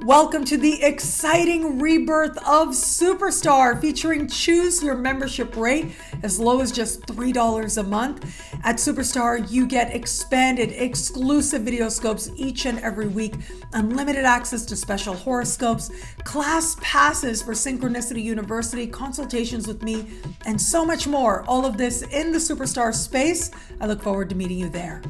Welcome to the exciting rebirth of Superstar, featuring choose your membership rate as low as just $3 a month. At Superstar, you get expanded, exclusive videoscopes each and every week, unlimited access to special horoscopes, class passes for Synchronicity University, consultations with me, and so much more. All of this in the Superstar space. I look forward to meeting you there.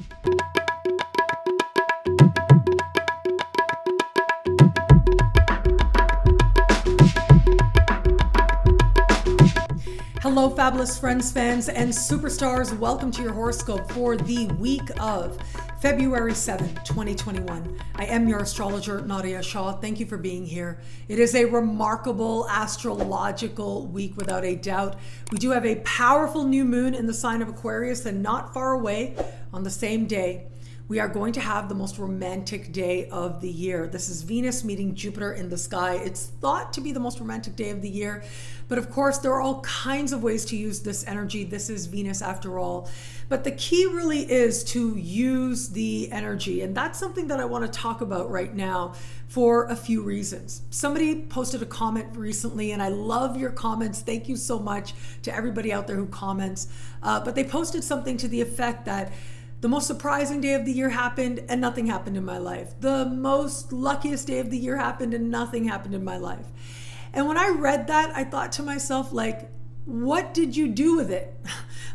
Hello, fabulous friends, fans, and superstars. Welcome to your horoscope for the week of February 7th, 2021. I am your astrologer, Nadiya Shah. Thank you for being here. It is a remarkable astrological week without a doubt. We do have a powerful new moon in the sign of Aquarius, and not far away on the same day, we are going to have the most romantic day of the year. This is Venus meeting Jupiter in the sky. It's thought to be the most romantic day of the year, but of course there are all kinds of ways to use this energy. This is Venus after all. But the key really is to use the energy, and that's something that I want to talk about right now for a few reasons. Somebody posted a comment recently, and I love your comments. Thank you so much to everybody out there who comments. But they posted something to the effect that the most surprising day of the year happened and nothing happened in my life. The most luckiest day of the year happened and nothing happened in my life. And when I read that, I thought to myself, like, what did you do with it?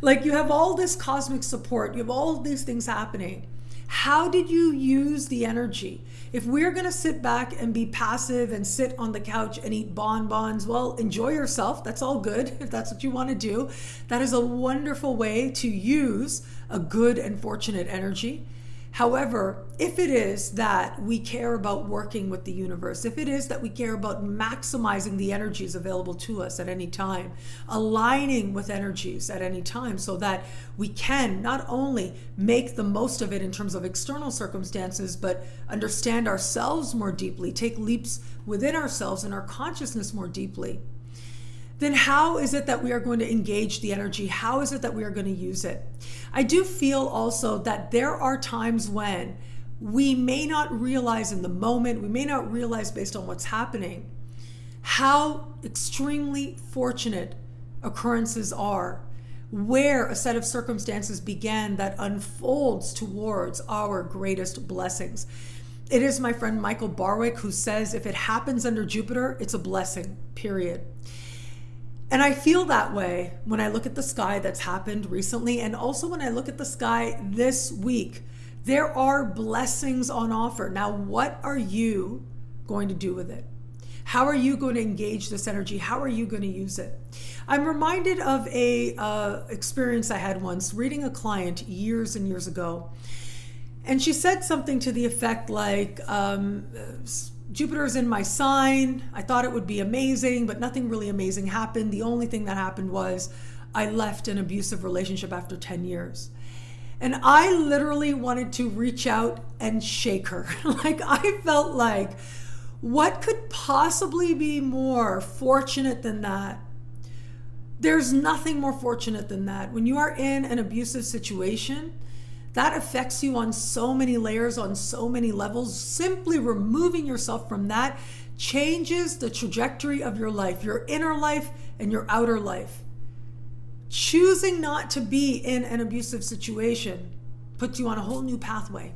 Like, you have all this cosmic support, you have all these things happening. How did you use the energy? If we're going to sit back and be passive and sit on the couch and eat bonbons, well, enjoy yourself. That's all good. If that's what you want to do, that is a wonderful way to use a good and fortunate energy. However, if it is that we care about working with the universe, if it is that we care about maximizing the energies available to us at any time, aligning with energies at any time so that we can not only make the most of it in terms of external circumstances, but understand ourselves more deeply, take leaps within ourselves and our consciousness more deeply, then how is it that we are going to engage the energy? How is it that we are going to use it? I do feel also that there are times when we may not realize in the moment, we may not realize based on what's happening, how extremely fortunate occurrences are, where a set of circumstances began that unfolds towards our greatest blessings. It is my friend Michael Barwick who says, if it happens under Jupiter, it's a blessing, period. And I feel that way when I look at the sky that's happened recently, and also when I look at the sky this week. There are blessings on offer. Now, what are you going to do with it? How are you going to engage this energy? How are you going to use it? I'm reminded of a experience I had once reading a client years and years ago. And she said something to the effect like, Jupiter's in my sign. I thought it would be amazing, but nothing really amazing happened. The only thing that happened was I left an abusive relationship after 10 years. And I literally wanted to reach out and shake her. Like, I felt like, what could possibly be more fortunate than that? There's nothing more fortunate than that. When you are in an abusive situation, that affects you on so many layers, on so many levels. Simply removing yourself from that changes the trajectory of your life, your inner life and your outer life. Choosing not to be in an abusive situation puts you on a whole new pathway.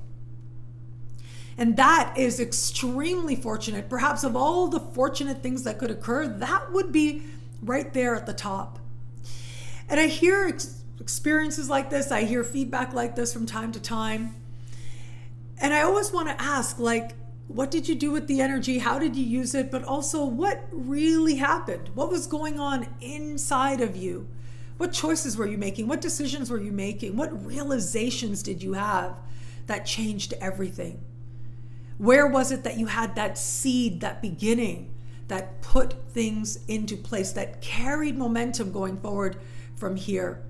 And that is extremely fortunate. Perhaps of all the fortunate things that could occur, that would be right there at the top. And I hear experiences like this, I hear feedback like this from time to time. And I always want to ask, like, what did you do with the energy? How did you use it? But also, what really happened? What was going on inside of you? What choices were you making? What decisions were you making? What realizations did you have that changed everything? Where was it that you had that seed, that beginning, that put things into place, that carried momentum going forward from here?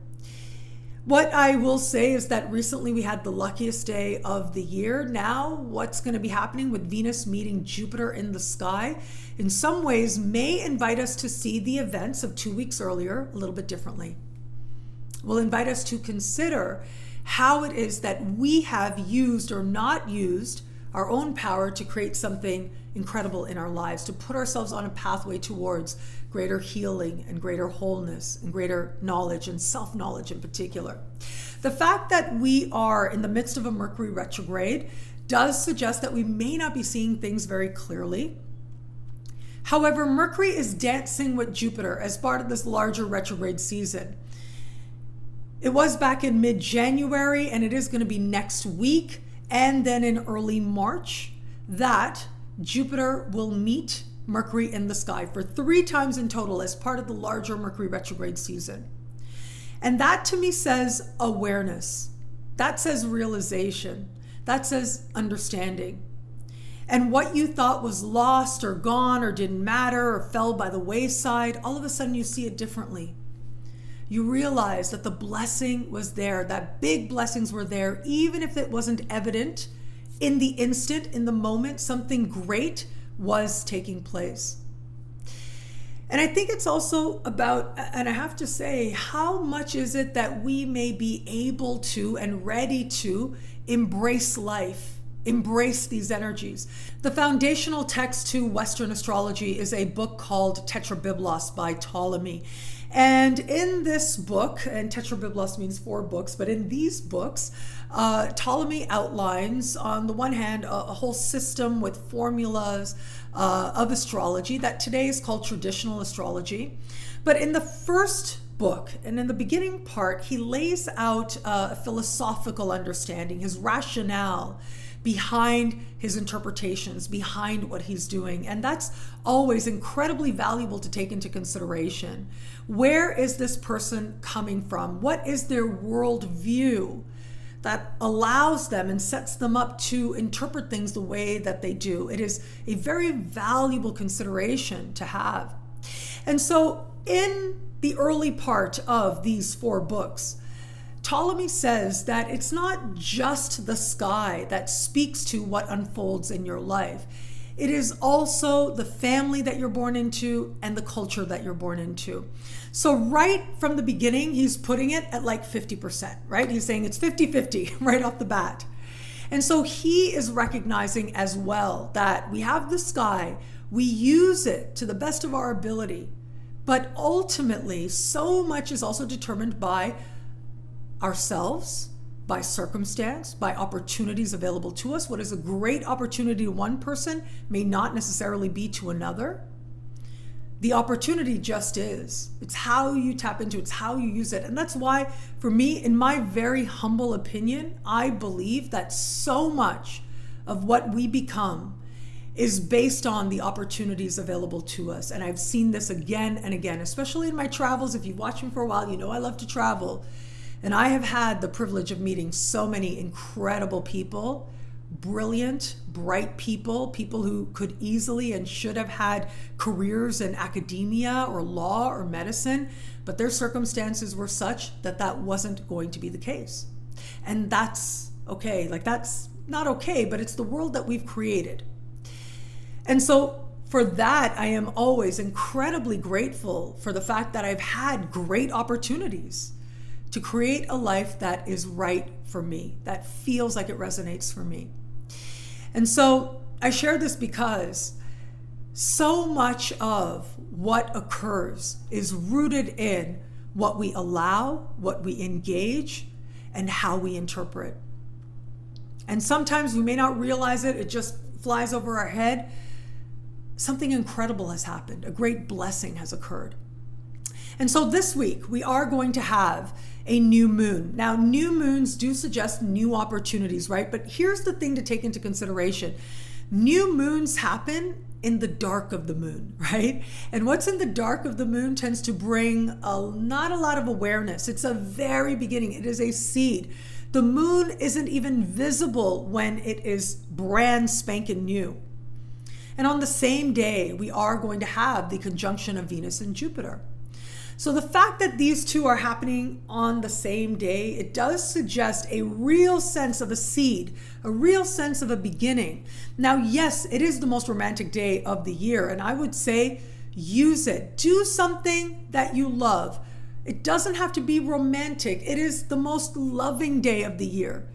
What I will say is that recently we had the luckiest day of the year. Now, what's going to be happening with Venus meeting Jupiter in the sky, in some ways may invite us to see the events of 2 weeks earlier a little bit differently. Will invite us to consider how it is that we have used or not used our own power to create something incredible in our lives, to put ourselves on a pathway towards greater healing and greater wholeness and greater knowledge and self-knowledge in particular. The fact that we are in the midst of a Mercury retrograde does suggest that we may not be seeing things very clearly. However, Mercury is dancing with Jupiter as part of this larger retrograde season. It was back in mid-January, and it is going to be next week, and then in early March, that Jupiter will meet Mercury in the sky for 3 times in total as part of the larger Mercury retrograde season. And that to me says awareness. That says realization. That says understanding. And what you thought was lost or gone or didn't matter or fell by the wayside, all of a sudden you see it differently. You realize that the blessing was there, that big blessings were there, even if it wasn't evident in the instant, in the moment, something great was taking place. And I think it's also about, and I have to say, how much is it that we may be able to and ready to embrace life, embrace these energies. The foundational text to Western astrology is a book called Tetrabiblos by Ptolemy. And in this book, and Tetrabiblos means 4 books, but in these books, Ptolemy outlines, on the one hand, a whole system with formulas of astrology that today is called traditional astrology. But in the first book, and in the beginning part, he lays out a philosophical understanding, his rationale behind his interpretations, behind what he's doing. And that's always incredibly valuable to take into consideration. Where is this person coming from? What is their worldview that allows them and sets them up to interpret things the way that they do? It is a very valuable consideration to have. And so in the early part of these 4 books, Ptolemy says that it's not just the sky that speaks to what unfolds in your life. It is also the family that you're born into and the culture that you're born into. So right from the beginning, he's putting it at like 50%, right? He's saying it's 50-50 right off the bat. And so he is recognizing as well that we have the sky, we use it to the best of our ability, but ultimately so much is also determined by ourselves, by circumstance, by opportunities available to us. What is a great opportunity to one person may not necessarily be to another. The opportunity just is. It's how you tap into it, it's how you use it. And that's why, for me, in my very humble opinion, I believe that so much of what we become is based on the opportunities available to us. And I've seen this again and again, especially in my travels. If you've watched me for a while, you know I love to travel. And I have had the privilege of meeting so many incredible people, brilliant, bright people, people who could easily and should have had careers in academia or law or medicine, but their circumstances were such that that wasn't going to be the case. And that's okay. Like, that's not okay, but it's the world that we've created. And so for that, I am always incredibly grateful for the fact that I've had great opportunities to create a life that is right for me, that feels like it resonates for me. And so I share this because so much of what occurs is rooted in what we allow, what we engage, and how we interpret. And sometimes we may not realize it, it just flies over our head. Something incredible has happened, a great blessing has occurred. And so this week, we are going to have a new moon. Now, new moons do suggest new opportunities, right? But here's the thing to take into consideration. New moons happen in the dark of the moon, right? And what's in the dark of the moon tends to bring not a lot of awareness. It's a very beginning. It is a seed. The moon isn't even visible when it is brand spanking new. And on the same day, we are going to have the conjunction of Venus and Jupiter. So the fact that these two are happening on the same day, it does suggest a real sense of a seed, a real sense of a beginning. Now, yes, it is the most romantic day of the year, and I would say use it. Do something that you love. It doesn't have to be romantic. It is the most loving day of the year.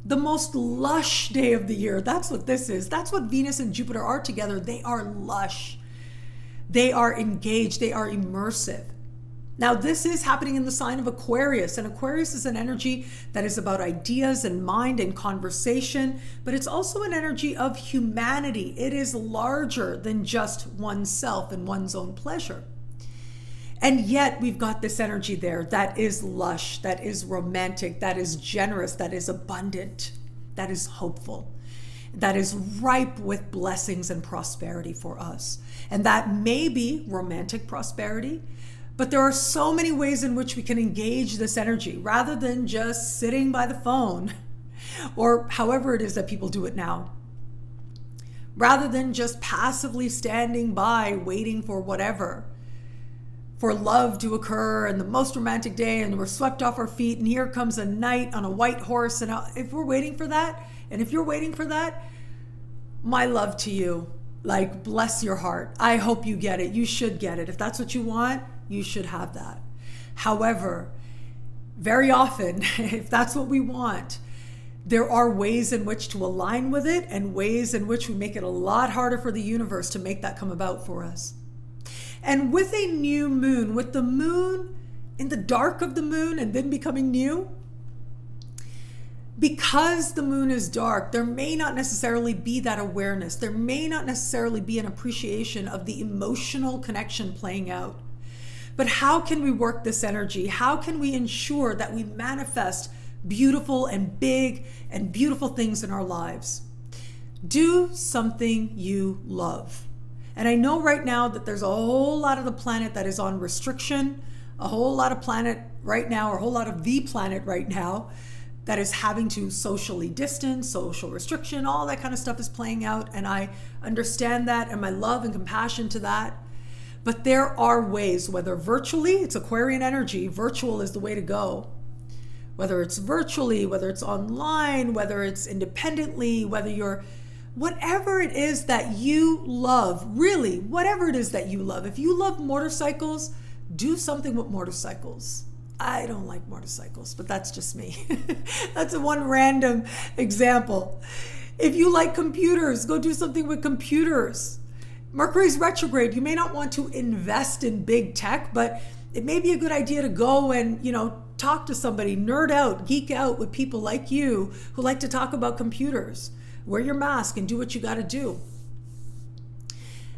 The most lush day of the year. That's what this is. That's what Venus and Jupiter are together. They are lush. They are engaged. They are immersive. Now, this is happening in the sign of Aquarius, and Aquarius is an energy that is about ideas and mind and conversation, but it's also an energy of humanity. It is larger than just oneself and one's own pleasure. And yet we've got this energy there that is lush, that is romantic, that is generous, that is abundant, that is hopeful, that is ripe with blessings and prosperity for us. And that may be romantic prosperity, but there are so many ways in which we can engage this energy rather than just sitting by the phone or however it is that people do it now. Rather than just passively standing by waiting for whatever, for love to occur and the most romantic day and we're swept off our feet and here comes a knight on a white horse. And if we're waiting for that, and if you're waiting for that, my love to you, like bless your heart. I hope you get it. You should get it. If that's what you want, you should have that. However, very often, if that's what we want, there are ways in which to align with it and ways in which we make it a lot harder for the universe to make that come about for us. And with a new moon, with the moon in the dark of the moon and then becoming new, because the moon is dark, there may not necessarily be that awareness. There may not necessarily be an appreciation of the emotional connection playing out. But how can we work this energy? How can we ensure that we manifest beautiful and big and beautiful things in our lives? Do something you love. And I know right now that there's a whole lot of the planet that is on restriction, a whole lot of planet right now, or a whole lot of the planet right now that is having to socially distance, social restriction, all that kind of stuff is playing out. And I understand that and my love and compassion to that. But there are ways, whether virtually, it's Aquarian energy, virtual is the way to go. Whether it's virtually, whether it's online, whether it's independently, whether you're, whatever it is that you love, really, whatever it is that you love. If you love motorcycles, do something with motorcycles. I don't like motorcycles, but that's just me. That's one random example. If you like computers, go do something with computers. Mercury's retrograde. You may not want to invest in big tech, but it may be a good idea to go and, talk to somebody, nerd out, geek out with people like you who like to talk about computers. Wear your mask and do what you got to do.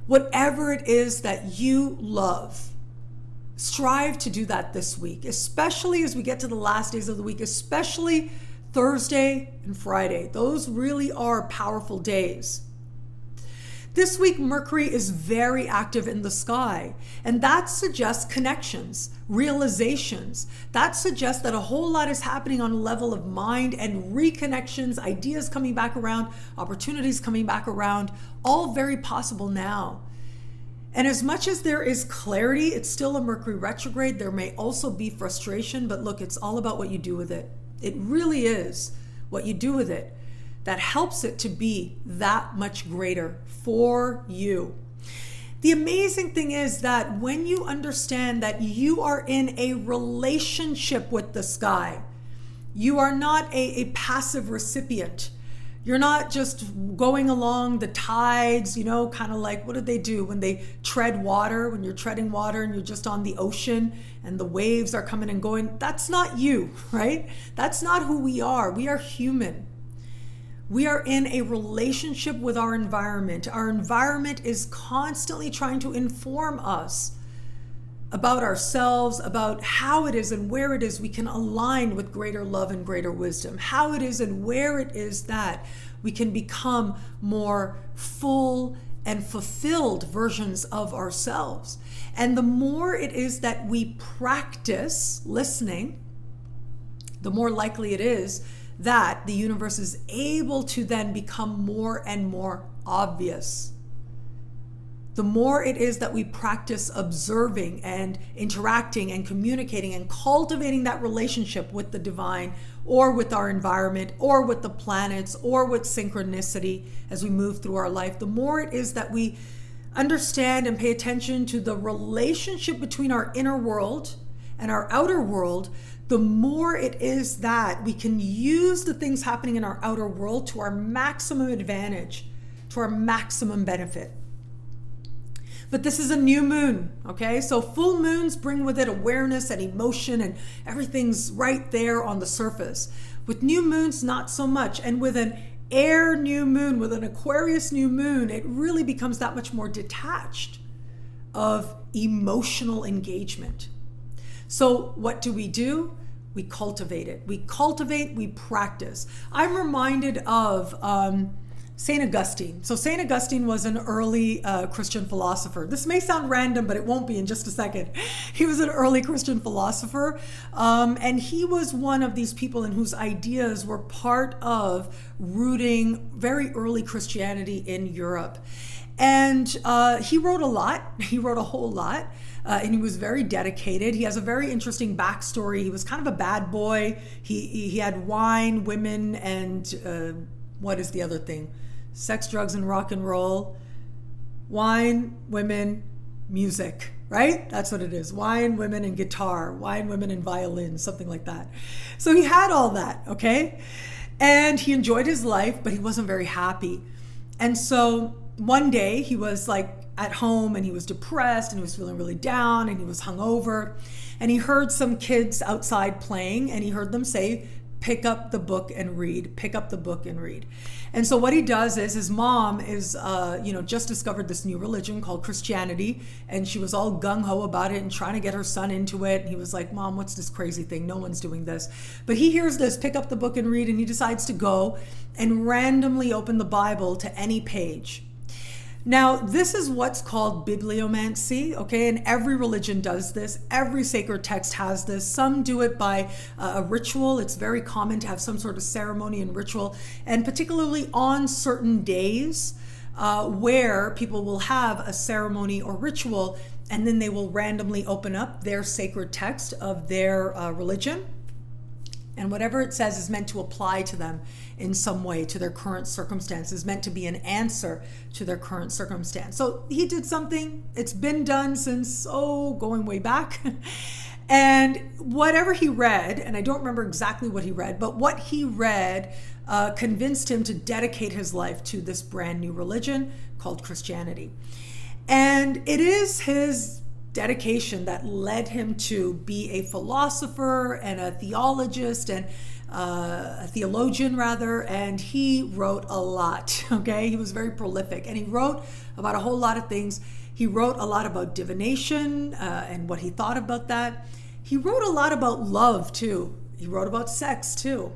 Whatever it is that you love, strive to do that this week, especially as we get to the last days of the week, especially Thursday and Friday. Those really are powerful days. This week, Mercury is very active in the sky, and that suggests connections, realizations. That suggests that a whole lot is happening on a level of mind and reconnections, ideas coming back around, opportunities coming back around, all very possible now. And as much as there is clarity, it's still a Mercury retrograde. There may also be frustration, but look, it's all about what you do with it. It really is what you do with it that helps it to be that much greater for you. The amazing thing is that when you understand that you are in a relationship with the sky, you are not a passive recipient. You're not just going along the tides, kind of like, what do they do when they tread water, when you're treading water and you're just on the ocean and the waves are coming and going? That's not you, right? That's not who we are. We are human. We are in a relationship with our environment. Our environment is constantly trying to inform us about ourselves, about how it is and where it is we can align with greater love and greater wisdom, how it is and where it is that we can become more full and fulfilled versions of ourselves. And the more it is that we practice listening, the more likely it is that the universe is able to then become more and more obvious. The more it is that we practice observing and interacting and communicating and cultivating that relationship with the divine or with our environment or with the planets or with synchronicity as we move through our life, the more it is that we understand and pay attention to the relationship between our inner world and our outer world, the more it is that we can use the things happening in our outer world to our maximum advantage, to our maximum benefit. But this is a new moon, okay? So full moons bring with it awareness and emotion, and everything's right there on the surface. With new moons, not so much. And with an air new moon, with an Aquarius new moon, it really becomes that much more detached of emotional engagement. So what do? We cultivate it. We cultivate, we practice. I'm reminded of St. Augustine. So St. Augustine was an early Christian philosopher. This may sound random, but it won't be in just a second. He was an early Christian philosopher, and he was one of these people in whose ideas were part of rooting very early Christianity in Europe. And he wrote a lot. He wrote a whole lot. And he was very dedicated. He has a very interesting backstory. He was kind of a bad boy. He had wine, women, and what is the other thing? Sex, drugs, and rock and roll. Wine, women, music, right? That's what it is. Wine, women, and guitar. Wine, women, and violin, something like that. So he had all that, okay? And he enjoyed his life, but he wasn't very happy. And so one day he was like at home, and he was depressed, and he was feeling really down, and he was hungover, and he heard some kids outside playing, and he heard them say, pick up the book and read, pick up the book and read. And so what he does is, his mom is, just discovered this new religion called Christianity, and she was all gung-ho about it and trying to get her son into it. And he was like, Mom, what's this crazy thing? No one's doing this. But he hears this, pick up the book and read, and he decides to go and randomly open the Bible to any page. Now, this is what's called bibliomancy, okay? And every religion does this. Every sacred text has this. Some do it by a ritual. It's very common to have some sort of ceremony and ritual, and particularly on certain days where people will have a ceremony or ritual, and then they will randomly open up their sacred text of their religion. And whatever it says is meant to apply to them in some way, to their current circumstances, meant to be an answer to their current circumstance. So he did something. It's been done since, going way back. And whatever he read, and I don't remember exactly what he read, but what he read convinced him to dedicate his life to this brand new religion called Christianity. And it is his dedication that led him to be a philosopher and a theologist and a theologian rather, and he wrote a lot, okay? He was very prolific, and he wrote about a whole lot of things. He wrote a lot about divination and what he thought about that. He wrote a lot about love too. He wrote about sex too.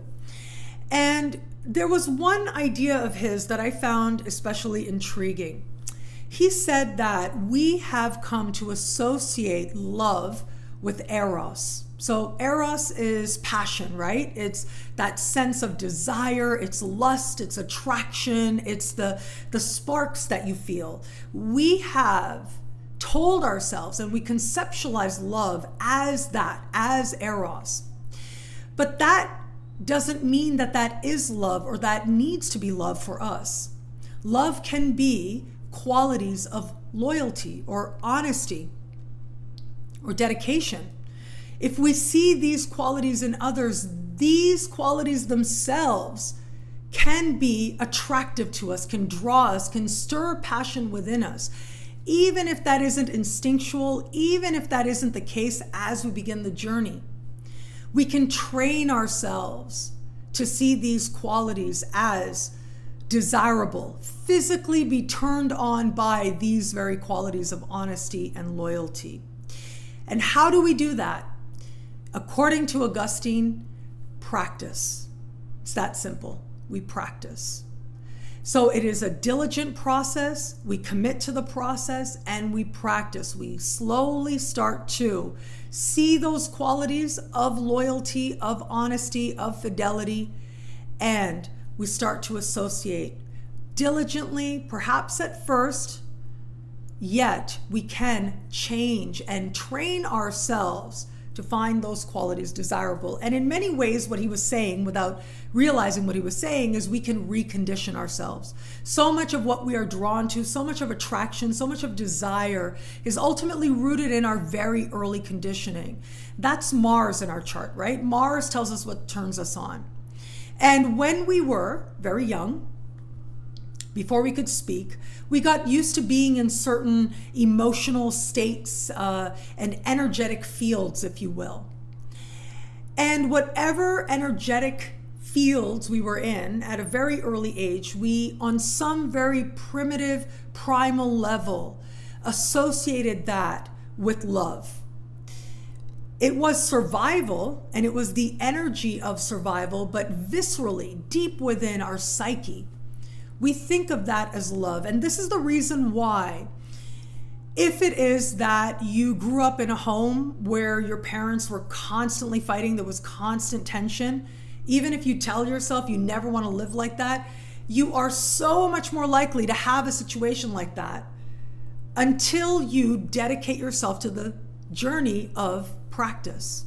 And there was one idea of his that I found especially intriguing. He said that we have come to associate love with eros. So eros is passion, right? It's that sense of desire, it's lust, it's attraction, it's the sparks that you feel. We have told ourselves, and we conceptualize love as that, as eros. But that doesn't mean that that is love, or that needs to be love for us. Love can be qualities of loyalty or honesty or dedication. If we see these qualities in others, these qualities themselves can be attractive to us, can draw us, can stir passion within us, even if that isn't instinctual, even if that isn't the case as we begin the journey. We can train ourselves to see these qualities as desirable, physically be turned on by these very qualities of honesty and loyalty. And how do we do that? According to Augustine, practice. It's that simple. We practice. So it is a diligent process. We commit to the process and we practice. We slowly start to see those qualities of loyalty, of honesty, of fidelity, and we start to associate diligently, perhaps at first, yet we can change and train ourselves to find those qualities desirable. And in many ways, what he was saying, without realizing what he was saying, is we can recondition ourselves. So much of what we are drawn to, so much of attraction, so much of desire is ultimately rooted in our very early conditioning. That's Mars in our chart, right? Mars tells us what turns us on. And when we were very young, before we could speak, we got used to being in certain emotional states and energetic fields, if you will. And whatever energetic fields we were in at a very early age, we, on some very primitive, primal level, associated that with love. It was survival, and it was the energy of survival, but viscerally, deep within our psyche, we think of that as love. And this is the reason why, if it is that you grew up in a home where your parents were constantly fighting, there was constant tension, even if you tell yourself you never want to live like that, you are so much more likely to have a situation like that until you dedicate yourself to the journey of practice,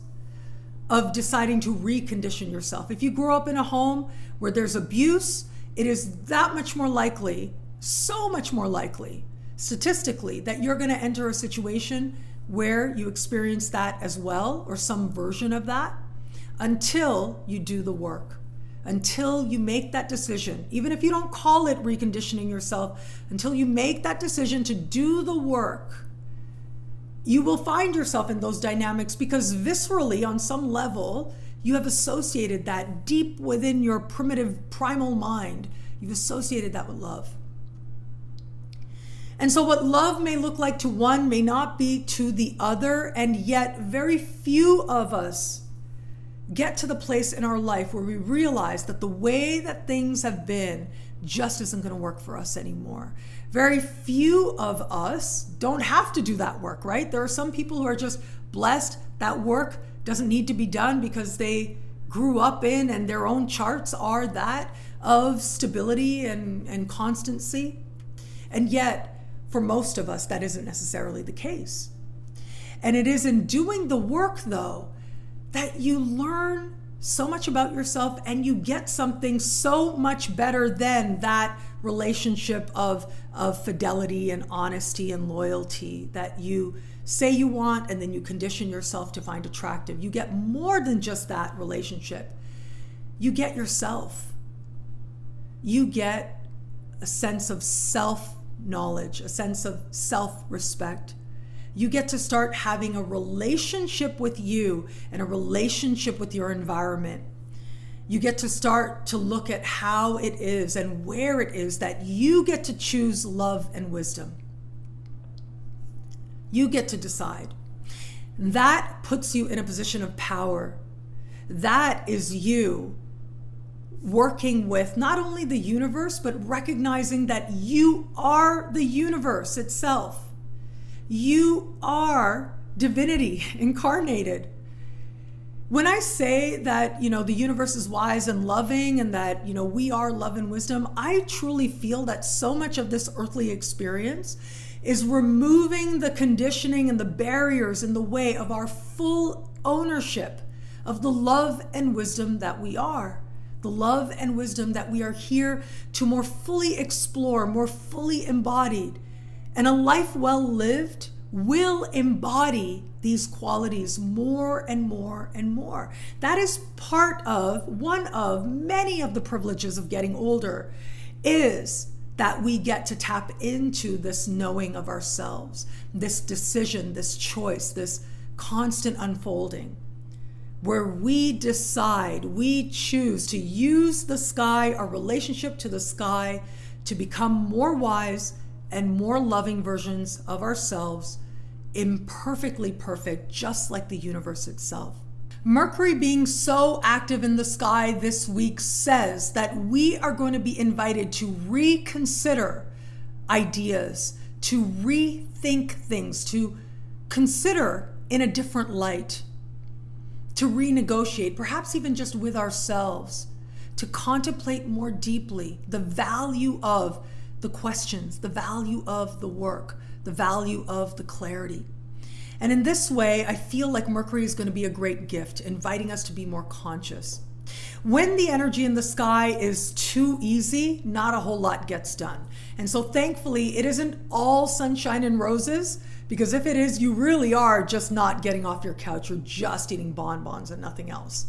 of deciding to recondition yourself. If you grow up in a home where there's abuse, it is that much more likely, so much more likely, statistically, that you're going to enter a situation where you experience that as well, or some version of that, until you do the work, until you make that decision. Even if you don't call it reconditioning yourself, until you make that decision to do the work, you will find yourself in those dynamics, because viscerally, on some level, you have associated that deep within your primitive primal mind. You've associated that with love. And so what love may look like to one may not be to the other, and yet very few of us get to the place in our life where we realize that the way that things have been just isn't going to work for us anymore. Very few of us don't have to do that work, right? There are some people who are just blessed. That work doesn't need to be done because they grew up in, and their own charts are that of stability and constancy. And yet, for most of us, that isn't necessarily the case. And it is in doing the work, though, that you learn so much about yourself, and you get something so much better than that relationship of fidelity and honesty and loyalty that you say you want and then you condition yourself to find attractive. You get more than just that relationship. You get yourself. You get a sense of self-knowledge, a sense of self-respect. You get to start having a relationship with you and a relationship with your environment. You get to start to look at how it is and where it is that you get to choose love and wisdom. You get to decide. That puts you in a position of power. That is you working with not only the universe, but recognizing that you are the universe itself. You are divinity incarnated. When I say that, the universe is wise and loving, and that, we are love and wisdom, I truly feel that so much of this earthly experience is removing the conditioning and the barriers in the way of our full ownership of the love and wisdom that we are. The love and wisdom that we are here to more fully explore, more fully embodied. And a life well lived will embody these qualities more and more and more. That is one of many of the privileges of getting older, is that we get to tap into this knowing of ourselves, this decision, this choice, this constant unfolding, where we decide, we choose to use the sky, our relationship to the sky, to become more wise and more loving versions of ourselves, imperfectly perfect, just like the universe itself. Mercury being so active in the sky this week says that we are going to be invited to reconsider ideas, to rethink things, to consider in a different light, to renegotiate, perhaps even just with ourselves, to contemplate more deeply the value of the questions, the value of the work, the value of the clarity. And in this way, I feel like Mercury is going to be a great gift, inviting us to be more conscious. When the energy in the sky is too easy, not a whole lot gets done. And so thankfully, it isn't all sunshine and roses, because if it is, you really are just not getting off your couch or just eating bonbons and nothing else.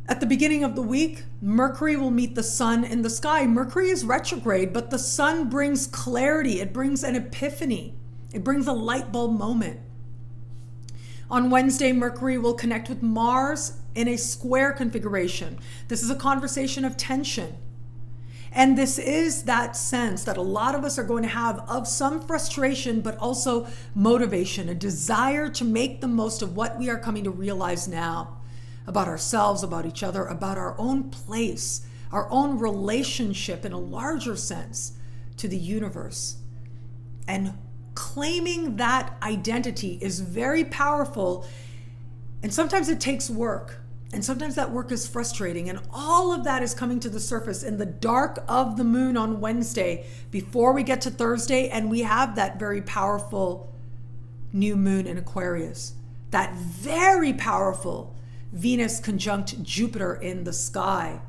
At the beginning of the week, Mercury will meet the sun in the sky. Mercury is retrograde, but the sun brings clarity. It brings an epiphany. It brings a light bulb moment. On Wednesday, Mercury will connect with Mars in a square configuration. This is a conversation of tension. And this is that sense that a lot of us are going to have of some frustration, but also motivation, a desire to make the most of what we are coming to realize now about ourselves, about each other, about our own place, our own relationship in a larger sense to the universe. And claiming that identity is very powerful. And sometimes it takes work. And sometimes that work is frustrating. And all of that is coming to the surface in the dark of the moon on Wednesday before we get to Thursday. And we have that very powerful new moon in Aquarius. That very powerful Venus conjunct Jupiter in the sky.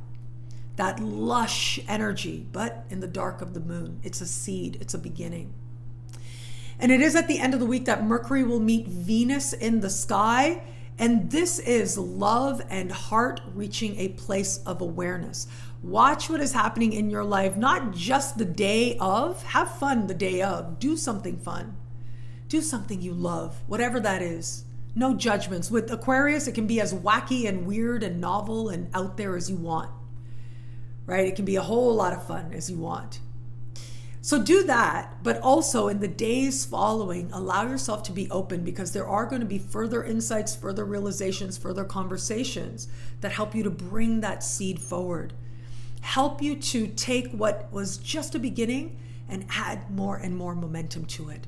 That lush energy, but in the dark of the moon. It's a seed. It's a beginning. And it is at the end of the week that Mercury will meet Venus in the sky. And this is love and heart reaching a place of awareness. Watch what is happening in your life, not just the day of. Have fun the day of. Do something fun. Do something you love, whatever that is. No judgments. With Aquarius, it can be as wacky and weird and novel and out there as you want, right? It can be a whole lot of fun as you want. So do that, but also in the days following, allow yourself to be open, because there are going to be further insights, further realizations, further conversations that help you to bring that seed forward. Help you to take what was just a beginning and add more and more momentum to it.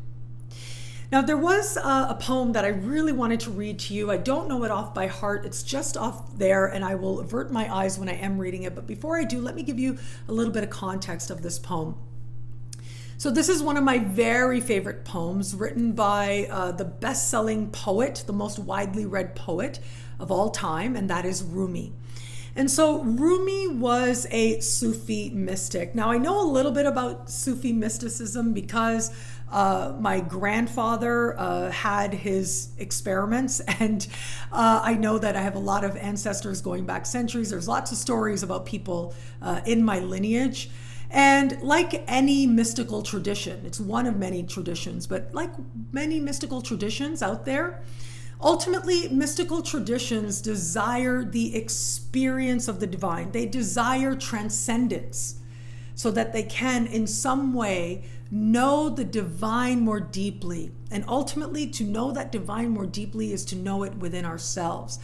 Now, there was a poem that I really wanted to read to you. I don't know it off by heart. It's just off there, and I will avert my eyes when I am reading it. But before I do, let me give you a little bit of context of this poem. So this is one of my very favorite poems, written by the best-selling poet, the most widely read poet of all time, and that is Rumi. And so Rumi was a Sufi mystic. Now, I know a little bit about Sufi mysticism because my grandfather had his experiments, and I know that I have a lot of ancestors going back centuries. There's lots of stories about people in my lineage. And like any mystical tradition, it's one of many traditions, but like many mystical traditions out there, ultimately mystical traditions desire the experience of the divine. They desire transcendence so that they can in some way know the divine more deeply. And ultimately, to know that divine more deeply is to know it within ourselves.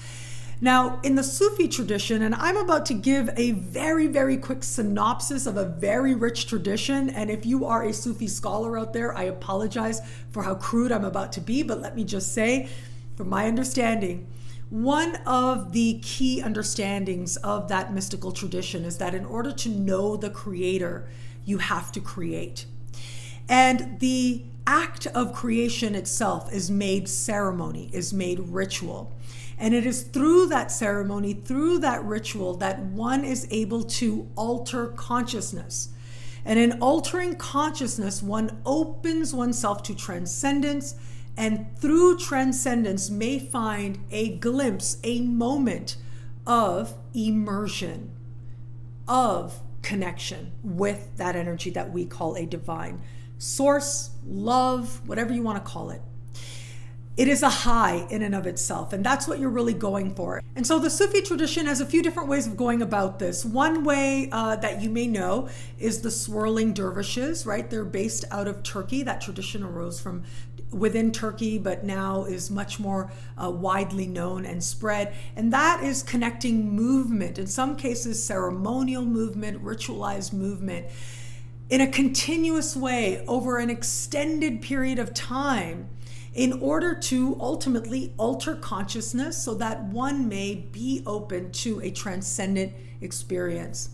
Now, in the Sufi tradition, and I'm about to give a very, very quick synopsis of a very rich tradition, and if you are a Sufi scholar out there, I apologize for how crude I'm about to be, but let me just say, from my understanding, one of the key understandings of that mystical tradition is that in order to know the creator, you have to create. And the act of creation itself is made ceremony, is made ritual. And it is through that ceremony, through that ritual, that one is able to alter consciousness. And in altering consciousness, one opens oneself to transcendence, and through transcendence may find a glimpse, a moment of immersion, of connection with that energy that we call a divine source, love, whatever you want to call it. It is a high in and of itself, and that's what you're really going for. And so the Sufi tradition has a few different ways of going about this. One way that you may know is the swirling dervishes, right? They're based out of Turkey. That tradition arose from within Turkey, but now is much more widely known and spread. And that is connecting movement, in some cases ceremonial movement, ritualized movement, in a continuous way over an extended period of time, in order to ultimately alter consciousness so that one may be open to a transcendent experience.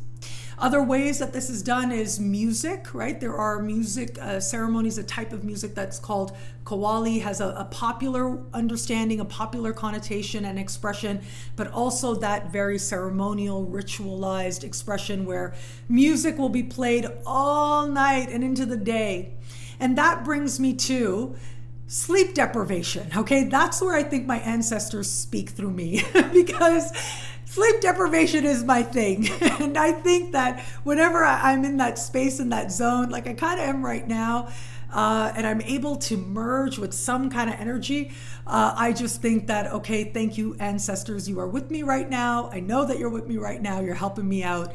Other ways that this is done is music, right? There are music ceremonies, a type of music that's called Qawwali, has a popular understanding, a popular connotation and expression, but also that very ceremonial, ritualized expression where music will be played all night and into the day. And that brings me to sleep deprivation, okay? That's where I think my ancestors speak through me because sleep deprivation is my thing. And I think that whenever I'm in that space, in that zone, like I kind of am right now, and I'm able to merge with some kind of energy, I just think that, okay, thank you, ancestors. You are with me right now. I know that you're with me right now. You're helping me out.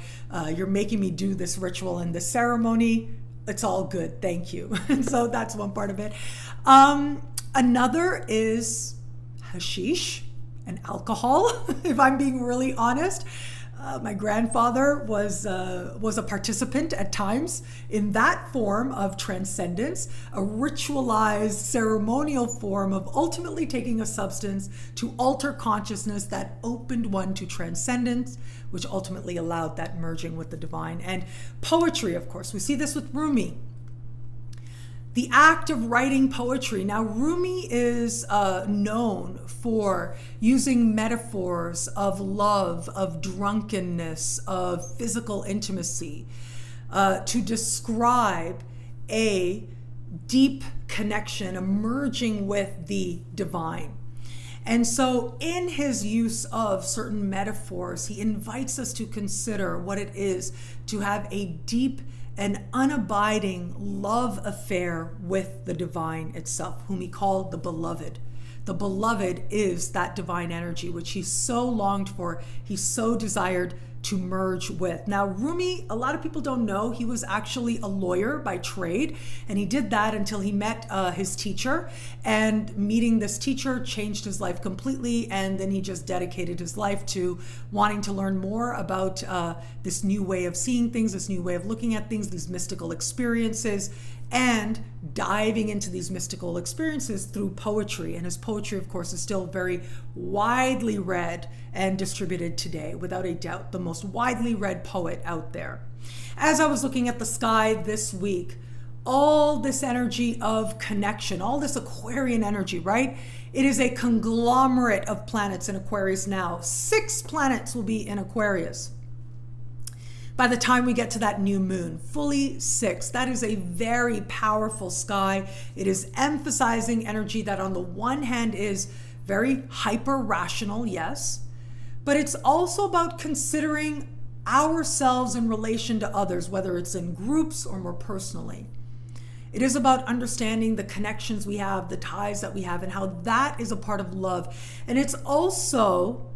You're making me do this ritual and this ceremony. It's all good. Thank you. And so that's one part of it. Another is hashish and alcohol, if I'm being really honest. My grandfather was a participant at times in that form of transcendence, a ritualized ceremonial form of ultimately taking a substance to alter consciousness that opened one to transcendence, which ultimately allowed that merging with the divine. And poetry, of course, we see this with Rumi. The act of writing poetry. Now, Rumi is known for using metaphors of love, of drunkenness, of physical intimacy, to describe a deep connection, a merging with the divine. And so in his use of certain metaphors, he invites us to consider what it is to have a deep an unabiding love affair with the divine itself, whom he called the beloved. The beloved is that divine energy, which he so longed for, he so desired to merge with. Now, Rumi, a lot of people don't know, he was actually a lawyer by trade, and he did that until he met his teacher, and meeting this teacher changed his life completely, and then he just dedicated his life to wanting to learn more about this new way of seeing things, this new way of looking at things, these mystical experiences, and diving into these mystical experiences through poetry. And his poetry, of course, is still very widely read and distributed today, without a doubt, the most widely read poet out there. As I was looking at the sky this week, all this energy of connection, all this Aquarian energy, right? It is a conglomerate of planets in Aquarius now. 6 planets will be in Aquarius by the time we get to that new moon, fully 6. That is a very powerful sky. It is emphasizing energy that on the one hand is very hyper rational, yes, but it's also about considering ourselves in relation to others, whether it's in groups or more personally. It is about understanding the connections we have, the ties that we have, and how that is a part of love. And it's also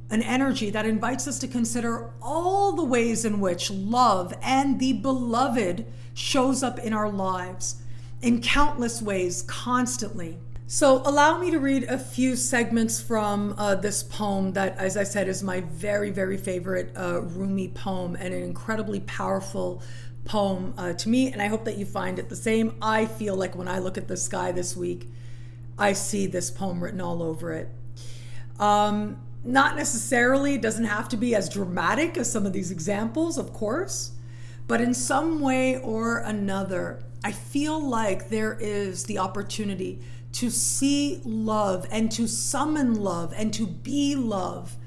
an energy that invites us to consider all the ways in which love and the beloved shows up in our lives in countless ways, constantly. So allow me to read a few segments from this poem that, as I said, is my very, very favorite Rumi poem, and an incredibly powerful poem to me, and I hope that you find it the same. I feel like when I look at the sky this week, I see this poem written all over it. Not necessarily, it doesn't have to be as dramatic as some of these examples, of course, but in some way or another, I feel like there is the opportunity to see love and to summon love and to be love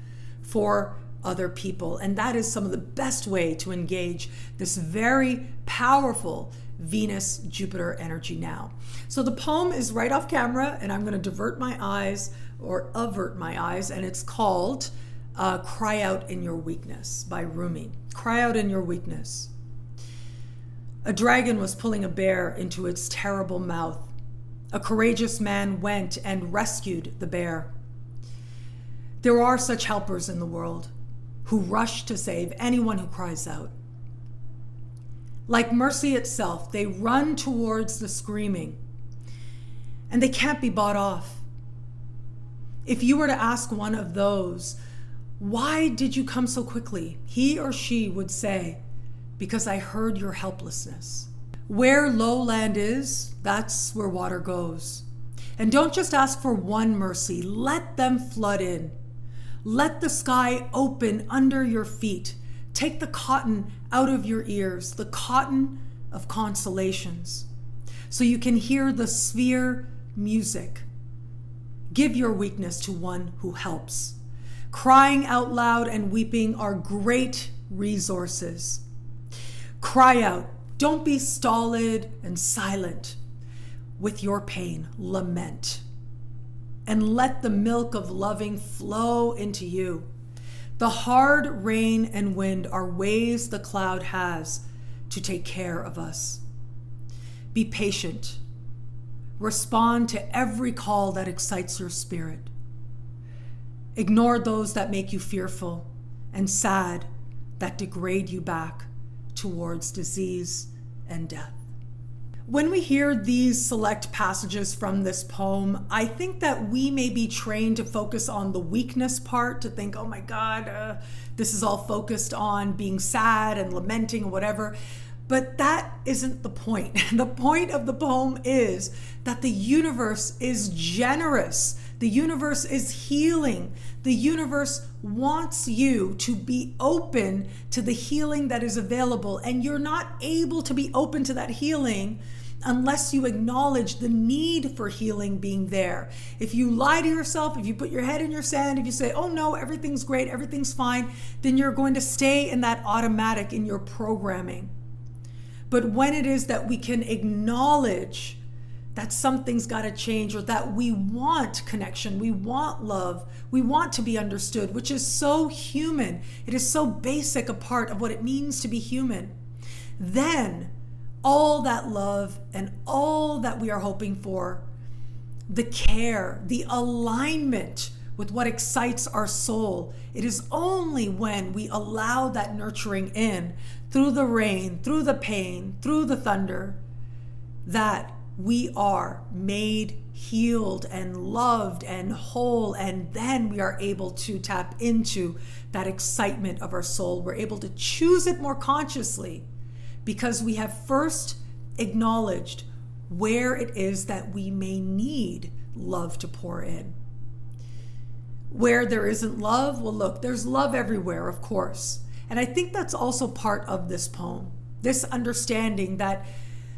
for other people. And that is some of the best way to engage this very powerful Venus-Jupiter energy now. So the poem is right off camera, and I'm going to divert my eyes or avert my eyes, and it's called Cry Out in Your Weakness by Rumi. Cry out in your weakness. A dragon was pulling a bear into its terrible mouth. A courageous man went and rescued the bear. There are such helpers in the world who rush to save anyone who cries out. Like mercy itself, they run towards the screaming, and they can't be bought off. If you were to ask one of those, "Why did you come so quickly?" he or she would say, "Because I heard your helplessness." Where low land is, that's where water goes. And don't just ask for one mercy, let them flood in. Let the sky open under your feet Take the cotton out of your ears, the cotton of consolations, so you can hear the sphere music. Give your weakness to one who helps. Crying out loud and weeping are great resources. Cry out. Don't be stolid and silent. With your pain, lament. And let the milk of loving flow into you. The hard rain and wind are ways the cloud has to take care of us. Be patient. Respond to every call that excites your spirit. Ignore those that make you fearful and sad, that degrade you back towards disease and death. When we hear these select passages from this poem, I think that we may be trained to focus on the weakness part, to think, oh my God, this is all focused on being sad and lamenting or whatever. But that isn't the point. The point of the poem is that the universe is generous. The universe is healing. The universe wants you to be open to the healing that is available. And you're not able to be open to that healing unless you acknowledge the need for healing being there. If you lie to yourself, if you put your head in your sand, if you say, oh no, everything's great, everything's fine, then you're going to stay in that automatic in your programming. But when it is that we can acknowledge that something's got to change, or that we want connection, we want love, we want to be understood, which is so human. It is so basic a part of what it means to be human. Then all that love and all that we are hoping for, the care, the alignment with what excites our soul, it is only when we allow that nurturing in, through the rain, through the pain, through the thunder, that we are made healed and loved and whole, and then we are able to tap into that excitement of our soul. We're able to choose it more consciously because we have first acknowledged where it is that we may need love to pour in. Where there isn't love, well, look, there's love everywhere, of course. And I think that's also part of this poem, this understanding that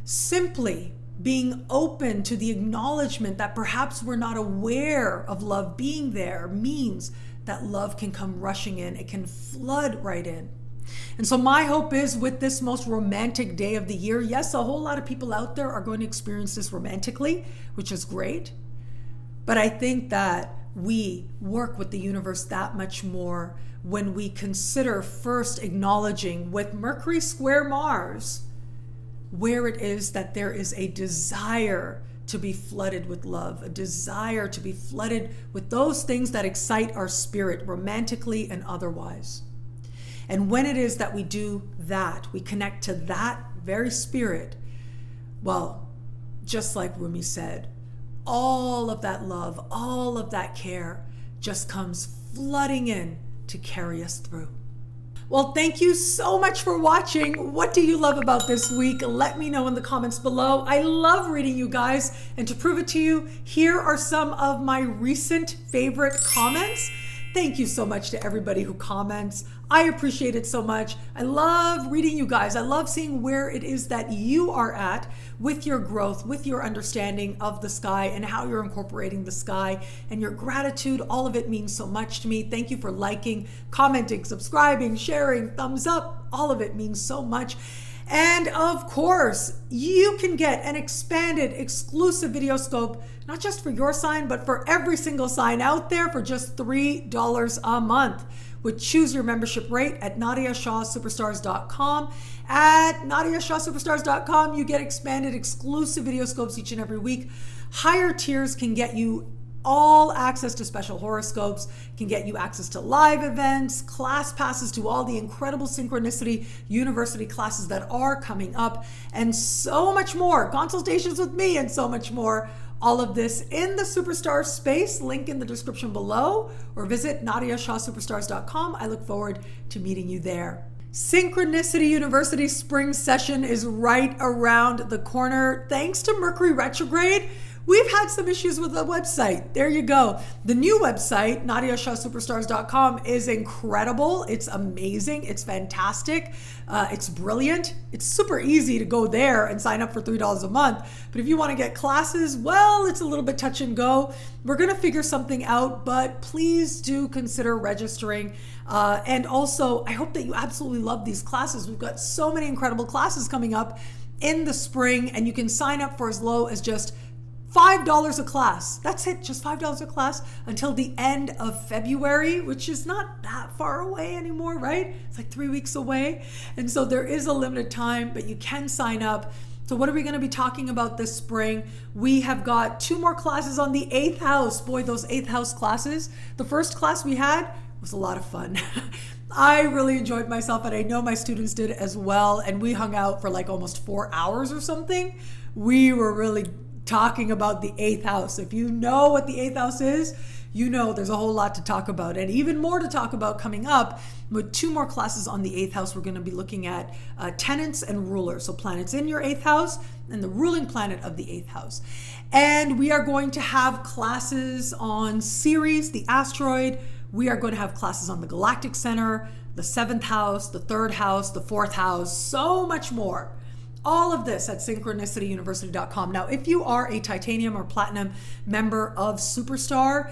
simply being open to the acknowledgement that perhaps we're not aware of love being there means that love can come rushing in. It can flood right in. And so my hope is, with this most romantic day of the year, yes, a whole lot of people out there are going to experience this romantically, which is great. But I think that we work with the universe that much more when we consider first acknowledging with Mercury square Mars where it is that there is a desire to be flooded with love, a desire to be flooded with those things that excite our spirit romantically and otherwise. And when it is that we do that, we connect to that very spirit, well, just like Rumi said, all of that love, all of that care just comes flooding in to carry us through. Well, thank you so much for watching. What do you love about this week? Let me know in the comments below. I love reading you guys. And to prove it to you, here are some of my recent favorite comments. Thank you so much to everybody who comments. I appreciate it so much. I love reading you guys. I love seeing where it is that you are at with your growth, with your understanding of the sky and how you're incorporating the sky, and your gratitude. All of it means so much to me. Thank you for liking, commenting, subscribing, sharing, thumbs up. All of it means so much. And of course, you can get an expanded exclusive video scope, not just for your sign, but for every single sign out there for just $3 a month. Would choose your membership rate at NadiyaShahSuperstars.com. At NadiyaShahSuperstars.com, you get expanded exclusive video scopes each and every week. Higher tiers can get you all access to special horoscopes, can get you access to live events, class passes to all the incredible Synchronicity University classes that are coming up, and so much more. Consultations with me and so much more. All of this in the Superstar space, link in the description below, or visit NadiyaShahSuperstars.com. I look forward to meeting you there. Synchronicity University spring session is right around the corner. Thanks to Mercury retrograde, We've had some issues with the website. There you go. The new website, NadiyaShahSuperstars.com, is incredible. It's amazing. It's fantastic. It's brilliant. It's super easy to go there and sign up for $3 a month. But if you want to get classes, well, it's a little bit touch and go. We're going to figure something out, but please do consider registering. And also, I hope that you absolutely love these classes. We've got so many incredible classes coming up in the spring, and you can sign up for as low as just $5 a class. That's it, just $5 a class until the end of February, which is not that far away anymore, right? It's like 3 weeks away. And so there is a limited time, but you can sign up. So what are we going to be talking about this spring? We have got 2 more classes on the 8th house. Boy, those 8th house classes. The first class we had was a lot of fun. I really enjoyed myself, and I know my students did as well. And we hung out for like almost 4 hours or something. We were really talking about the 8th house. If you know what the 8th house is, you know there's a whole lot to talk about, and even more to talk about coming up. With 2 more classes on the 8th house, we're going to be looking at tenants and rulers. So planets in your 8th house and the ruling planet of the 8th house. And we are going to have classes on Ceres, the asteroid. We are going to have classes on the galactic center, the 7th house, the 3rd house, the 4th house, so much more. All of this at synchronicityuniversity.com. Now, if you are a titanium or platinum member of Superstar,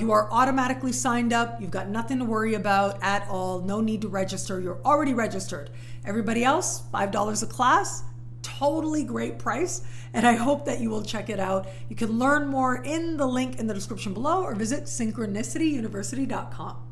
you are automatically signed up. You've got nothing to worry about at all. No need to register. You're already registered. Everybody else, $5 a class. Totally great price. And I hope that you will check it out. You can learn more in the link in the description below or visit synchronicityuniversity.com.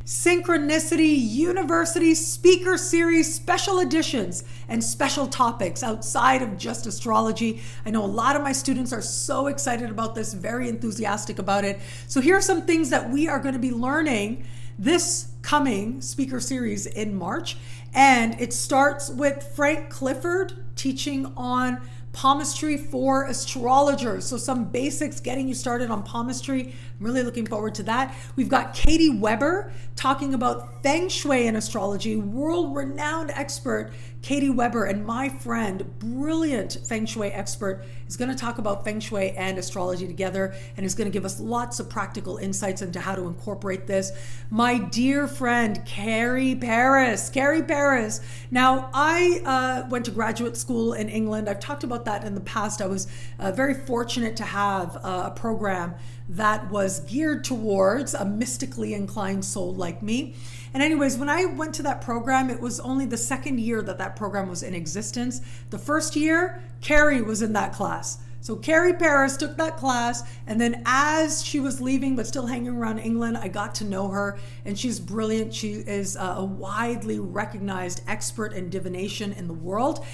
Synchronicity University Speaker Series special editions and special topics outside of just astrology. I know a lot of my students are so excited about this, very enthusiastic about it. So here are some things that we are going to be learning this coming speaker series in March. And it starts with Frank Clifford teaching on palmistry for astrologers. So some basics, getting you started on palmistry. I'm really looking forward to that. We've got Katie Weber talking about Feng Shui and astrology. World-renowned expert Katie Weber, and my friend, brilliant Feng Shui expert, is going to talk about Feng Shui and astrology together, and is going to give us lots of practical insights into how to incorporate this. My dear friend, Carrie Paris. Carrie Paris. Now, I went to graduate school in England. I've talked about that in the past. I was very fortunate to have a program that was geared towards a mystically inclined soul like me. And anyways, when I went to that program, it was only the second year that that program was in existence. The first year, Carrie was in that class. So Carrie Paris took that class, and then as she was leaving but still hanging around England, I got to know her, and she's brilliant. She is a widely recognized expert in divination in the world.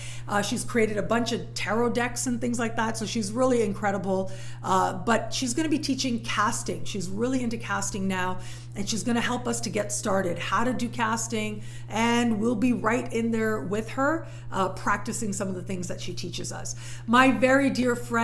She's created a bunch of tarot decks and things like that, so she's really incredible. But she's going to be teaching casting. She's really into casting now, and she's going to help us to get started, how to do casting, and we'll be right in there with her, practicing some of the things that she teaches us. My very dear friend,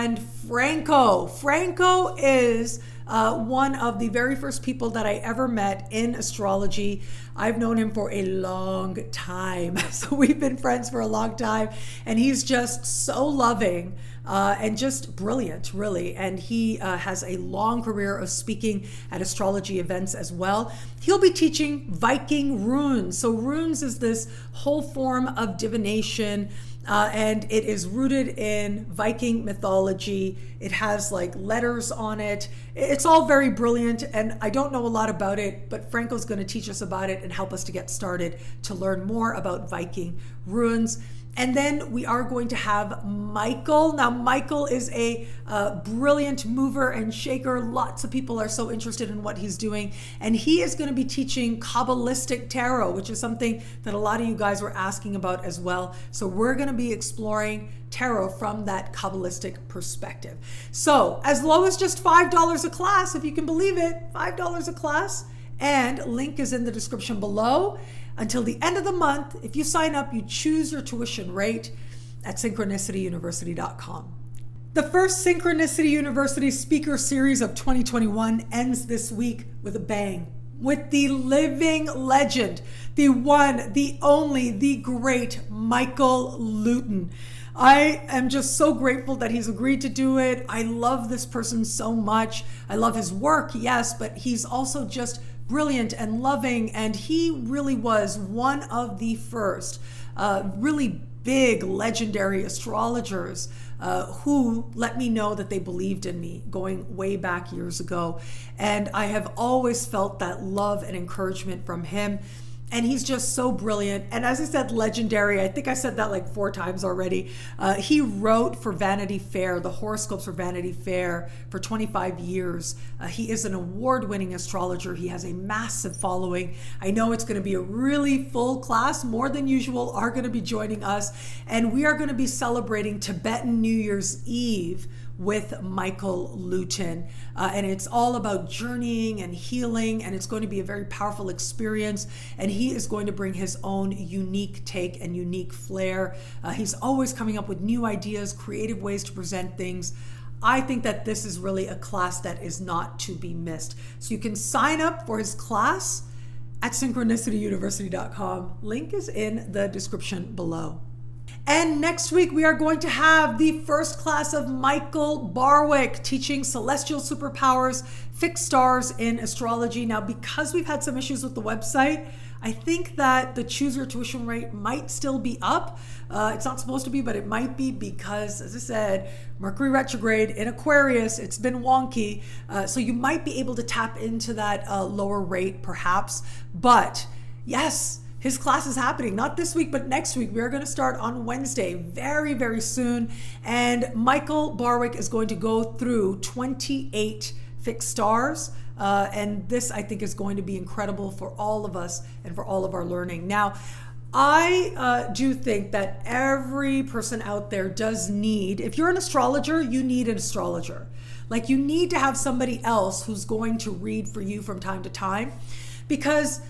Franco. Franco is one of the very first people that I ever met in astrology. I've known him for a long time. So we've been friends for a long time, and he's just so loving and just brilliant, really. And he has a long career of speaking at astrology events as well. He'll be teaching Viking runes. So runes is this whole form of divination, and it is rooted in Viking mythology. It has like letters on it. It's all very brilliant, and I don't know a lot about it, but Franco's going to teach us about it and help us to get started to learn more about Viking runes. And then we are going to have Michael. Now, Michael is a brilliant mover and shaker. Lots of people are so interested in what he's doing. And he is going to be teaching Kabbalistic tarot, which is something that a lot of you guys were asking about as well. So we're going to be exploring tarot from that Kabbalistic perspective. So as low as just $5 a class, if you can believe it, $5 a class. And link is in the description below. Until the end of the month, if you sign up, you choose your tuition rate at synchronicityuniversity.com. The first Synchronicity University speaker series of 2021 ends this week with a bang, with the living legend, the one, the only, the great Michael Lutin. I am just so grateful that he's agreed to do it. I love this person so much. I love his work, yes, but he's also just brilliant and loving. And he really was one of the first really big legendary astrologers who let me know that they believed in me going way back years ago. And I have always felt that love and encouragement from him. And he's just so brilliant. And as I said, legendary. I think I said that like 4 times already. He wrote for Vanity Fair, the horoscopes for Vanity Fair for 25 years. He is an award-winning astrologer. He has a massive following. I know it's going to be a really full class. More than usual are going to be joining us. And we are going to be celebrating Tibetan New Year's Eve with Michael Lutin. And it's all about journeying and healing, and it's going to be a very powerful experience. And he is going to bring his own unique take and unique flair. He's always coming up with new ideas, creative ways to present things. I think that this is really a class that is not to be missed. So you can sign up for his class at synchronicityuniversity.com. Link is in the description below. And next week, we are going to have the first class of Michael Barwick teaching celestial superpowers, fixed stars in astrology. Now, because we've had some issues with the website, I think that the choose your tuition rate might still be up. It's not supposed to be, but it might be because, as I said, Mercury retrograde in Aquarius, it's been wonky. So you might be able to tap into that lower rate perhaps. But yes, his class is happening, not this week, but next week. We are going to start on Wednesday, very, very soon. And Michael Barwick is going to go through 28 fixed stars. And this, I think, is going to be incredible for all of us and for all of our learning. Now, I do think that every person out there does need, if you're an astrologer, you need an astrologer. Like, you need to have somebody else who's going to read for you from time to time, because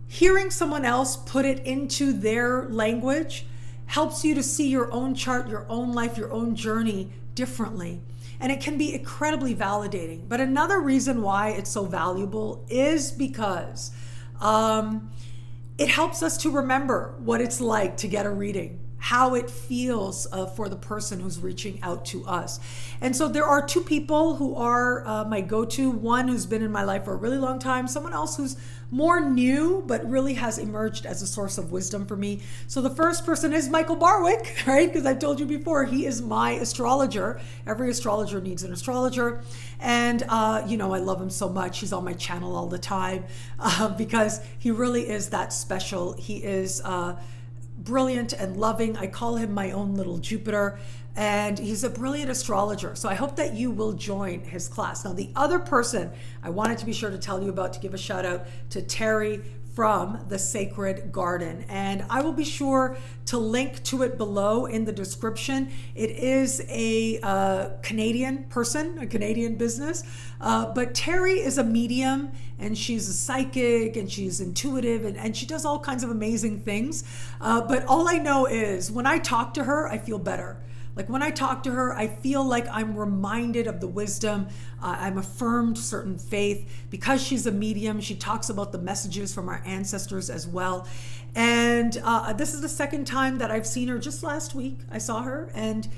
hearing someone else put it into their language helps you to see your own chart, your own life, your own journey differently. And it can be incredibly validating. But another reason why it's so valuable is because it helps us to remember what it's like to get a reading, how it feels for the person who's reaching out to us. And so there are 2 people who are my go-to. One who's been in my life for a really long time, someone else who's more new, but really has emerged as a source of wisdom for me. So the first person is Michael Barwick, right? Because I told you before, he is my astrologer. Every astrologer needs an astrologer. And, you know, I love him so much. He's on my channel all the time because he really is that special. He is brilliant and loving. I call him my own little Jupiter, and he's a brilliant astrologer. So I hope that you will join his class. Now, the other person I wanted to be sure to tell you about, to give a shout out to Terry from the Sacred Garden. And I will be sure to link to it below in the description. It is a Canadian person, a Canadian business, but Terry is a medium, and she's a psychic, and she's intuitive, and she does all kinds of amazing things. But all I know is when I talk to her, I feel better. Like, when I talk to her, I feel like I'm reminded of the wisdom. I'm affirmed certain faith. Because she's a medium, she talks about the messages from our ancestors as well. And this is the second time that I've seen her. Just last week, I saw her, and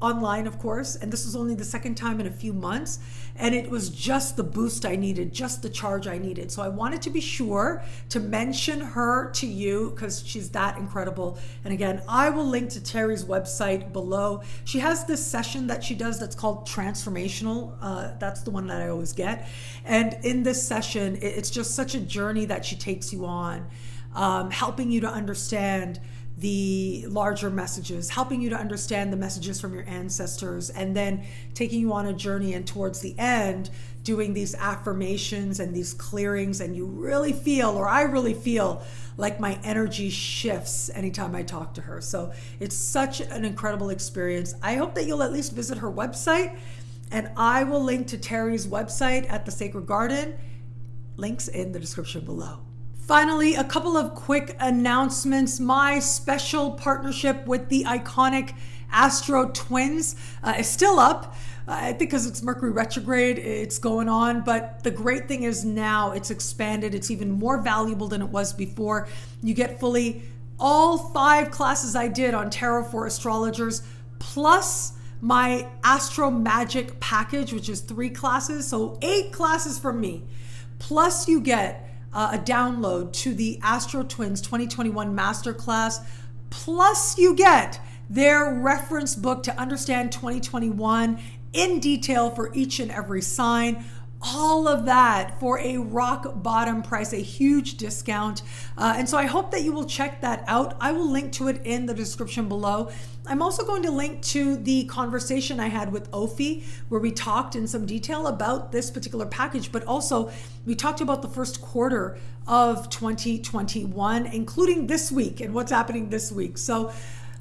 online, of course. And this was only the second time in a few months. And it was just the boost I needed, just the charge I needed. So I wanted to be sure to mention her to you because she's that incredible. And again, I will link to Terry's website below. She has this session that she does that's called Transformational. That's the one that I always get. And in this session, it's just such a journey that she takes you on, helping you to understand the larger messages, helping you to understand the messages from your ancestors, and then taking you on a journey, and towards the end doing these affirmations and these clearings. And you really feel, or I really feel, like my energy shifts anytime I talk to her. So it's such an incredible experience. I hope that you'll at least visit her website, and I will link to Terry's website at the Sacred Garden. Links in the description below. Finally, a couple of quick announcements. My special partnership with the iconic AstroTwins is still up. I think because it's Mercury retrograde, it's going on. But the great thing is now it's expanded. It's even more valuable than it was before. You get fully all 5 classes I did on tarot for astrologers, plus my Astro Magic package, which is 3 classes, so 8 classes from me. Plus you get a download to the AstroTwins 2021 Masterclass. Plus you get their reference book to understand 2021 in detail for each and every sign. All of that for a rock bottom price, a huge discount. And so I hope that you will check that out. I will link to it in the description below. I'm also going to link to the conversation I had with Ophi, where we talked in some detail about this particular package, but also we talked about the first quarter of 2021, including this week and what's happening this week. So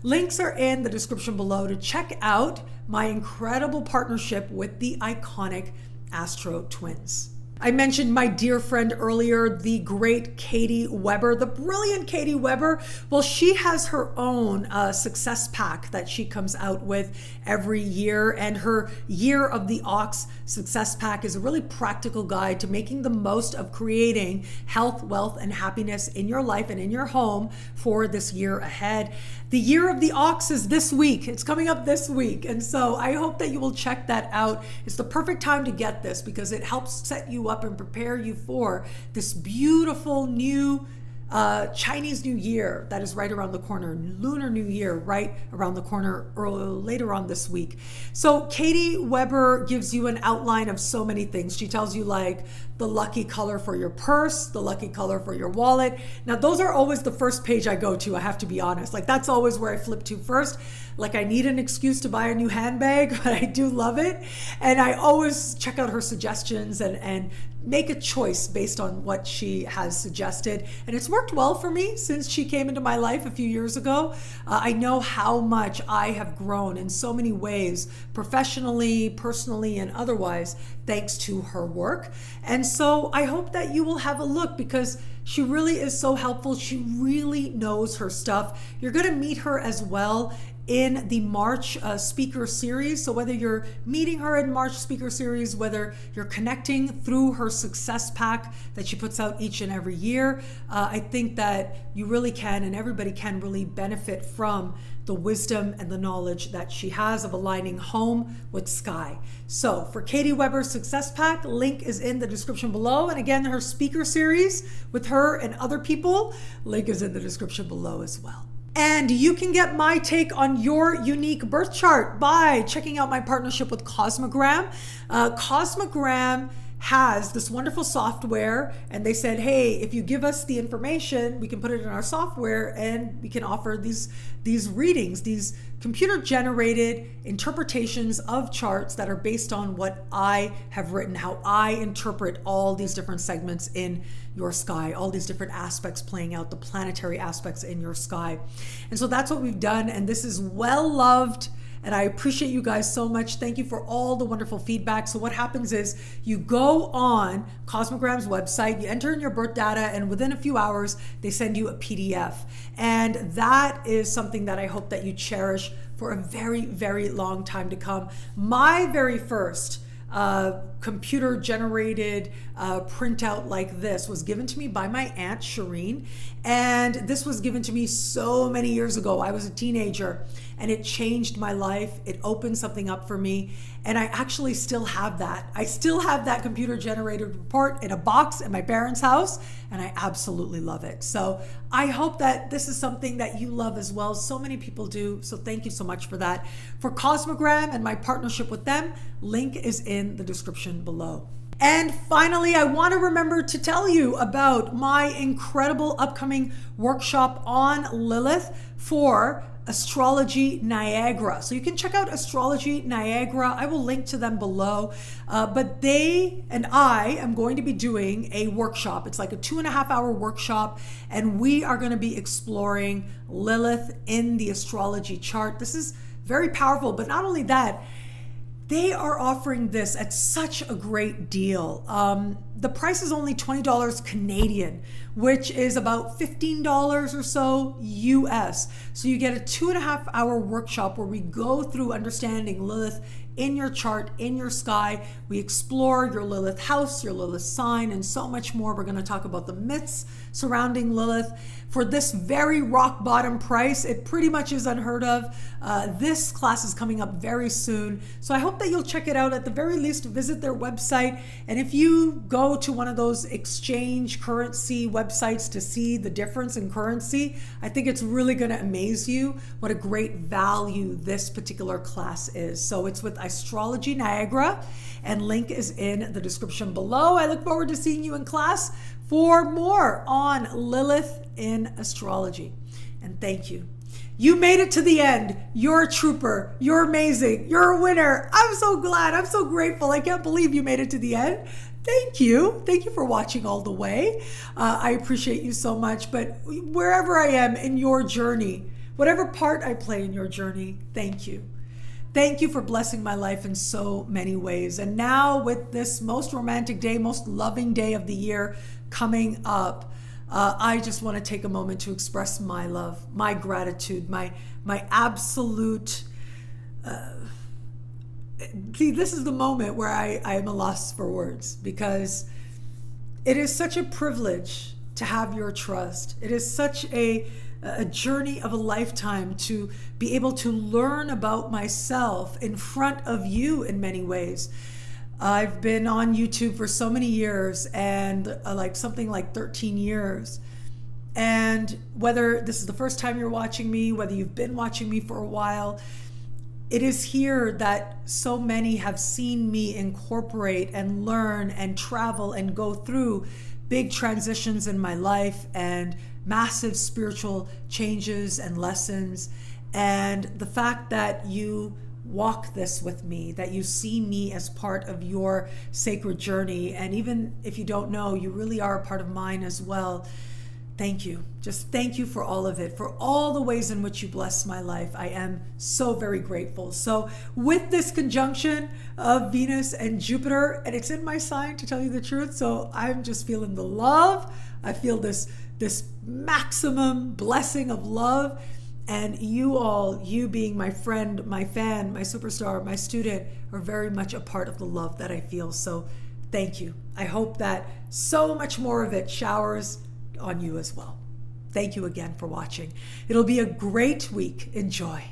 links are in the description below to check out my incredible partnership with the iconic AstroTwins. I mentioned my dear friend earlier, the great Katie Weber, the brilliant Katie Weber. Well, she has her own success pack that she comes out with every year, and her Year of the Ox success pack is a really practical guide to making the most of creating health, wealth, and happiness in your life and in your home for this year ahead. The Year of the Ox is this week. It's coming up this week. And so I hope that you will check that out. It's the perfect time to get this because it helps set you up and prepare you for this beautiful new Chinese New Year that is right around the corner, Lunar New Year right around the corner later on this week. So Katie Weber gives you an outline of so many things. She tells you like the lucky color for your purse, the lucky color for your wallet. Now those are always the first page I go to, I have to be honest. Like that's always where I flip to first. Like I need an excuse to buy a new handbag, but I do love it. And I always check out her suggestions and make a choice based on what she has suggested. And it's worked well for me since she came into my life a few years ago. I know how much I have grown in so many ways, professionally, personally, and otherwise, thanks to her work. And so I hope that you will have a look because she really is so helpful. She really knows her stuff. You're going to meet her as well in the March speaker series. So whether you're meeting her in March speaker series, whether you're connecting through her success pack that she puts out each and every year, I think that you really can and everybody can really benefit from the wisdom and the knowledge that she has of aligning home with sky. So for Katie Weber's success pack, link is in the description below. And again, her speaker series with her and other people, link is in the description below as well. And you can get my take on your unique birth chart by checking out my partnership with Cosmogram. Cosmogram has this wonderful software, and they said, hey, if you give us the information, we can put it in our software and we can offer these readings, these computer generated interpretations of charts that are based on what I have written, how I interpret all these different segments in your sky, all these different aspects playing out, the planetary aspects in your sky. And so that's what we've done, and this is well loved. And I appreciate you guys so much. Thank you for all the wonderful feedback. So what happens is you go on Cosmogram's website, you enter in your birth data, and within a few hours, they send you a PDF. And that is something that I hope that you cherish for a very, very long time to come. My very first computer generated printout like this was given to me by my Aunt Shireen. And this was given to me so many years ago. I was a teenager and it changed my life. It opened something up for me. And I actually still have that. I still have that computer generated report in a box at my parents' house, and I absolutely love it. So I hope that this is something that you love as well. So many people do. So thank you so much for that. For Cosmogram and my partnership with them, link is in the description below. And finally, I want to remember to tell you about my incredible upcoming workshop on Lilith for Astrology Niagara. So you can check out Astrology Niagara. I will link to them below. But they and I am going to be doing a workshop. It's like a 2.5-hour workshop, and we are going to be exploring Lilith in the astrology chart. This is very powerful, but not only that, they are offering this at such a great deal. the price is only $20 Canadian, which is about $15 or so US. So you get a 2.5-hour workshop where we go through understanding Lilith in your chart, in your sky. We explore your Lilith house, your Lilith sign, and so much more. We're going to talk about the myths surrounding Lilith. For this very rock bottom price, it pretty much is unheard of. This class is coming up very soon. So I hope that you'll check it out. At the very least, visit their website. And if you go to one of those exchange currency websites to see the difference in currency, I think it's really going to amaze you what a great value this particular class is. So it's with Astrology Niagara, and link is in the description below. I look forward to seeing you in class for more on Lilith in astrology. And thank you. You made it to the end. You're a trooper. You're amazing. You're a winner. I'm so glad. I'm so grateful. I can't believe you made it to the end. Thank you. Thank you for watching all the way. I appreciate you so much. But wherever I am in your journey, whatever part I play in your journey, thank you. Thank you for blessing my life in so many ways. And now with this most romantic day, most loving day of the year coming up, I just want to take a moment to express my love, my gratitude, my absolute... See, this is the moment where I am a loss for words, because it is such a privilege to have your trust. It is such a journey of a lifetime to be able to learn about myself in front of you in many ways. I've been on YouTube for so many years, and something like 13 years. And whether this is the first time you're watching me, whether you've been watching me for a while, it is here that so many have seen me incorporate and learn and travel and go through big transitions in my life and massive spiritual changes and lessons. And the fact that you walk this with me, that you see me as part of your sacred journey, and even if you don't know, you really are a part of mine as well. Thank you. Just thank you for all of it, for all the ways in which you bless my life. I am so very grateful. So with this conjunction of Venus and Jupiter, and it's in my sign, to tell you the truth, so I'm just feeling the love. I feel this maximum blessing of love. And you all, you being my friend, my fan, my superstar, my student, are very much a part of the love that I feel. So thank you. I hope that so much more of it showers on you as well. Thank you again for watching. It'll be a great week. Enjoy.